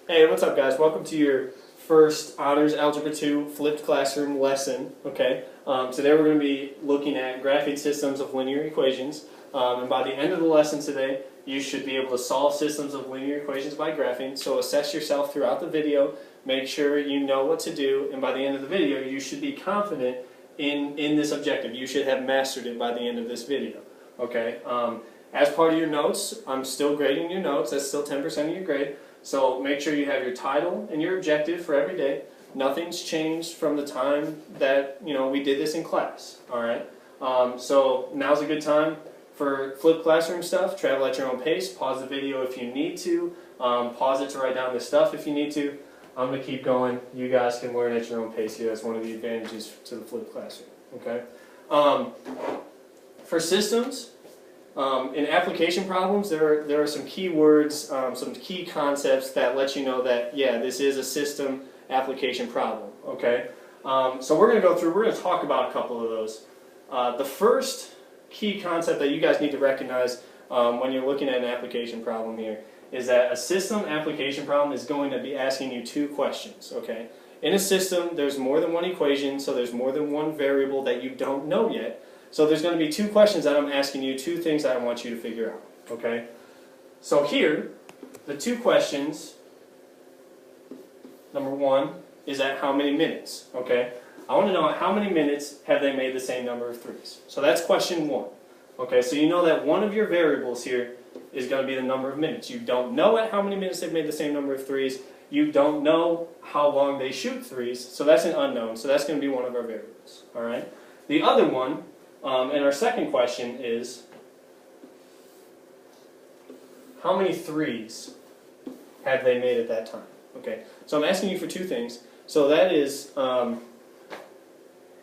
Hey, what's up, guys? Welcome to your first Honors Algebra 2 Flipped Classroom lesson. Okay, today we're going to be looking at graphing systems of linear equations. And by the end of the lesson today, you should be able to solve systems of linear equations by graphing. So assess yourself throughout the video, make sure you know what to do, and by the end of the video, you should be confident in this objective. You should have mastered it by the end of this video. Okay. As part of your notes, I'm still grading your notes. That's still 10% of your grade. So make sure you have your title and your objective for every day. Nothing's changed from the time that we did this in class. All right. So now's a good time for flipped classroom stuff. Travel at your own pace. Pause the video if you need to. Pause it to write down the stuff if you need to. I'm going to keep going. You guys can learn at your own pace here. That's one of the advantages to the flipped classroom. Okay. For systems. In application problems, there are some key words, some key concepts that let you know that, yeah, this is a system application problem, okay? So we're going to go through, we're going to talk about a couple of those. The first key concept that you guys need to recognize when you're looking at an application problem here is that a system application problem is going to be asking you two questions, okay? In a system, there's more than one equation, so there's more than one variable that you don't know yet. So there's going to be two questions that I'm asking you, two things that I want you to figure out, okay? So here, the two questions, number one, is at how many minutes, okay? I want to know how many minutes have they made the same number of threes. So that's question one, okay? So you know that one of your variables here is going to be the number of minutes. You don't know at how many minutes they've made the same number of threes. You don't know how long they shoot threes, so that's an unknown. So that's going to be one of our variables, all right? The other one, and our second question is, how many threes have they made at that time? Okay, so I'm asking you for two things. So that is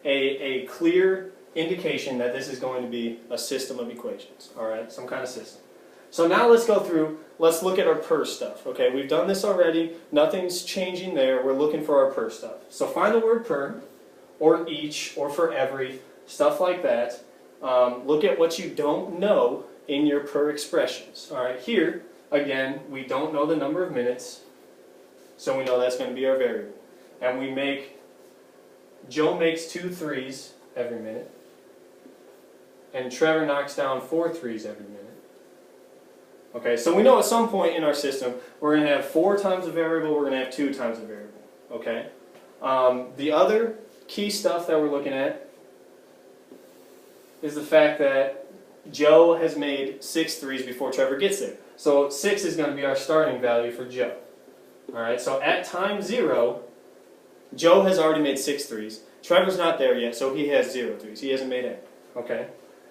a clear indication that this is going to be a system of equations, all right, some kind of system. So now let's go through, let's look at our per stuff. Okay, we've done this already, nothing's changing there, we're looking for our per stuff. So find the word per, or each, or for every, stuff like that. Look at what you don't know in your per expressions. All right, here, again, we don't know the number of minutes, so we know that's going to be our variable. And Joe makes 2 threes every minute, and Trevor knocks down 4 threes every minute. Okay, so we know at some point in our system, we're going to have 4 times a variable, we're going to have 2 times a variable. Okay, the other key stuff that we're looking at is the fact that Joe has made 6 threes before Trevor gets there. So 6 is going to be our starting value for Joe. Alright, so at time 0, Joe has already made 6 threes. Trevor's not there yet, so he has 0 threes. He hasn't made any. Okay?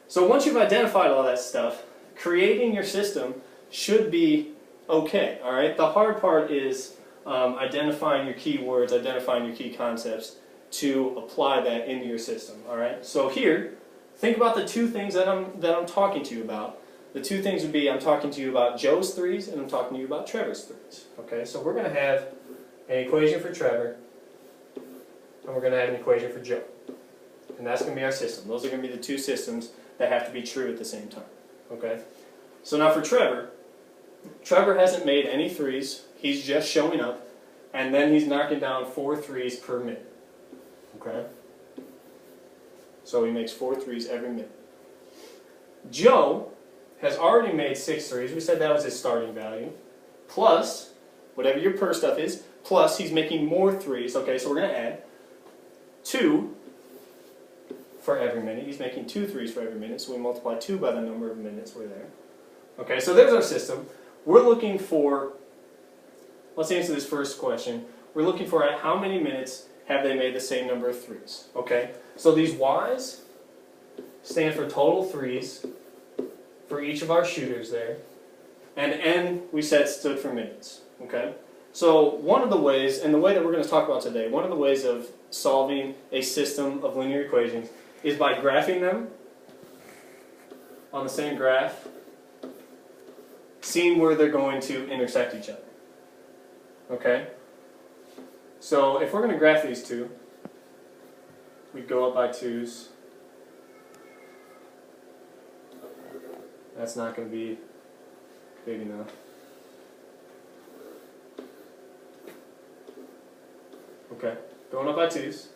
So once you've identified all that stuff, creating your system should be okay. Alright? The hard part is identifying your key words, identifying your key concepts to apply that into your system. Alright? So here, think about the two things that I'm talking to you about. The two things would be, I'm talking to you about Joe's threes and I'm talking to you about Trevor's threes. Okay, so we're going to have an equation for Trevor and we're going to have an equation for Joe. And that's going to be our system. Those are going to be the two systems that have to be true at the same time. Okay, so now for Trevor, Trevor hasn't made any threes. He's just showing up and then he's knocking down 4 threes per minute. Okay. So he makes 4 threes every minute. Joe has already made 6 threes. We said that was his starting value. Plus, whatever your per stuff is, plus he's making more threes. Okay, so we're going to add 2 for every minute. He's making 2 threes for every minute, so we multiply 2 by the number of minutes we're there. Okay, so there's our system. We're looking for, let's answer this first question. We're looking for at how many minutes have they made the same number of threes. Okay, so these Y's stand for total threes for each of our shooters there, and N we said stood for minutes. Okay, so one of the ways, and the way that we're going to talk about today, one of the ways of solving a system of linear equations is by graphing them on the same graph, seeing where they're going to intersect each other. Okay, so if we're going to graph these two, we'd go up by 2's. That's not going to be big enough. Okay, going up by 2's.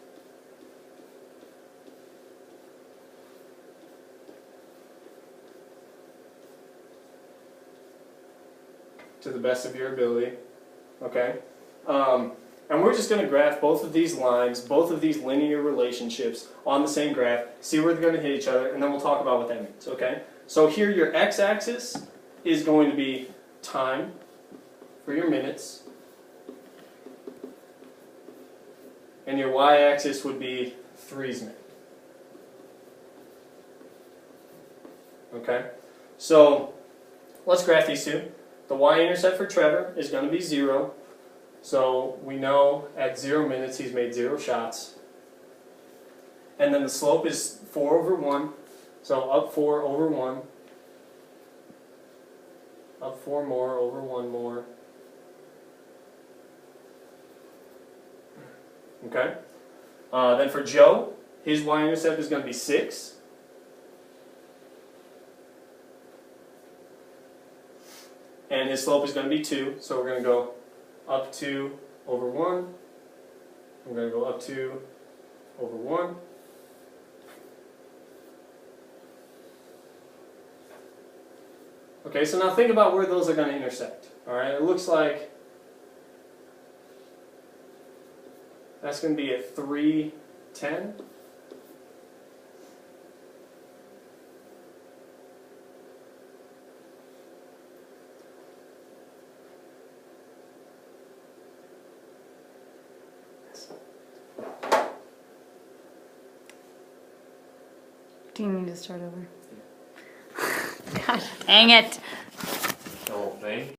To the best of your ability. Okay? And we're just going to graph both of these lines, both of these linear relationships on the same graph, see where they're going to hit each other, and then we'll talk about what that means. Okay? So here your x-axis is going to be time for your minutes, and your y-axis would be 3's minute. Okay? So let's graph these two. The y-intercept for Trevor is going to be 0. So we know at 0 minutes he's made 0 shots. And then the slope is 4 over 1. So up 4 over 1. Up 4 more over 1 more. Okay? Then for Joe, his y-intercept is going to be 6. And his slope is going to be 2, so we're going to go up 2 over 1. We're going to go up 2 over 1. Okay, so now think about where those are going to intersect. Alright, it looks like that's going to be at 3:10. Do you need to start over? God dang it. The whole thing?